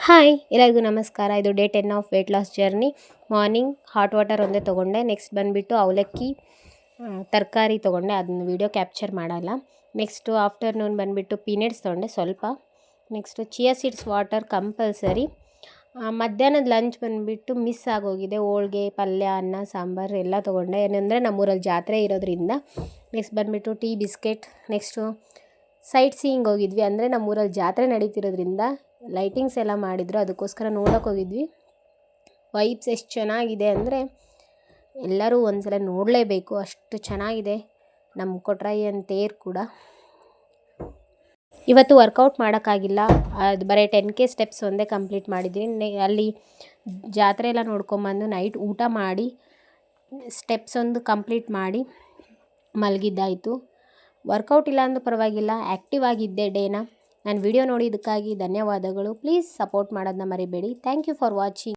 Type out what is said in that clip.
Hi ಎಲ್ಲರಿಗೂ ನಮಸ್ಕಾರ. ಇದು day 10 of weight loss journey. Morning hot water ಒಂದೇ ತೊಗೊಂಡೆ. ನೆಕ್ಸ್ಟ್ ಬಂದುಬಿಟ್ಟು ಅವಲಕ್ಕಿ ತರಕಾರಿ ತೊಗೊಂಡೆ, ಅದನ್ನ ವೀಡಿಯೋ ಕ್ಯಾಪ್ಚರ್ ಮಾಡಲ್ಲ. ನೆಕ್ಸ್ಟು ಆಫ್ಟರ್ನೂನ್ ಬಂದುಬಿಟ್ಟು ಪೀನಟ್ಸ್ ತೊಗೊಂಡೆ ಸ್ವಲ್ಪ. Next chia seeds water compulsory. ಮಧ್ಯಾಹ್ನದ ಲಂಚ್ ಬಂದುಬಿಟ್ಟು ಮಿಸ್ ಆಗೋಗಿದೆ. ಹೋಳ್ಗೆ, ಪಲ್ಯ, ಅನ್ನ, ಸಾಂಬಾರು ಎಲ್ಲ ತೊಗೊಂಡೆ. ಏನಂದರೆ ನಮ್ಮೂರಲ್ಲಿ ಜಾತ್ರೆ ಇರೋದ್ರಿಂದ. ನೆಕ್ಸ್ಟ್ ಬಂದುಬಿಟ್ಟು tea, biscuit. Next site seeing ಹೋಗಿದ್ವಿ. ಅಂದರೆ ನಮ್ಮೂರಲ್ಲಿ ಜಾತ್ರೆ ನಡೀತಿರೋದ್ರಿಂದ ಲೈಟಿಂಗ್ಸ್ ಎಲ್ಲ ಮಾಡಿದ್ರು, ಅದಕ್ಕೋಸ್ಕರ ನೋಡೋಕೆ ಹೋಗಿದ್ವಿ. ವೈಬ್ಸ್ ಎಷ್ಟು ಚೆನ್ನಾಗಿದೆ ಅಂದರೆ ಎಲ್ಲರೂ ಒಂದ್ಸಲ ನೋಡಲೇಬೇಕು, ಅಷ್ಟು ಚೆನ್ನಾಗಿದೆ ನಮ್ಮ ಕೊಟ್ರಾಯನ್ ತೇರು ಕೂಡ. ಇವತ್ತು ವರ್ಕೌಟ್ ಮಾಡೋಕ್ಕಾಗಿಲ್ಲ, ಅದು ಬರೀ 10K ಸ್ಟೆಪ್ಸ್ ಒಂದೇ ಕಂಪ್ಲೀಟ್ ಮಾಡಿದ್ದೀನಿ. ಅಲ್ಲಿ ಜಾತ್ರೆ ಎಲ್ಲ ನೋಡ್ಕೊಂಬಂದು ನೈಟ್ ಊಟ ಮಾಡಿ ಸ್ಟೆಪ್ಸ್ ಒಂದು ಕಂಪ್ಲೀಟ್ ಮಾಡಿ ಮಲಗಿದ್ದಾಯಿತು. ವರ್ಕೌಟ್ ಇಲ್ಲ ಅಂದರೂ ಪರವಾಗಿಲ್ಲ, ಆ್ಯಕ್ಟಿವ್ ಆಗಿದ್ದೆ ಡೇನ. ನಾನು ವಿಡಿಯೋ ನೋಡಿದ್ದಕ್ಕಾಗಿ ಧನ್ಯವಾದಗಳು. ಪ್ಲೀಸ್ ಸಪೋರ್ಟ್ ಮಾಡೋದನ್ನ ಮರಿಬೇಡಿ. Thank you for watching.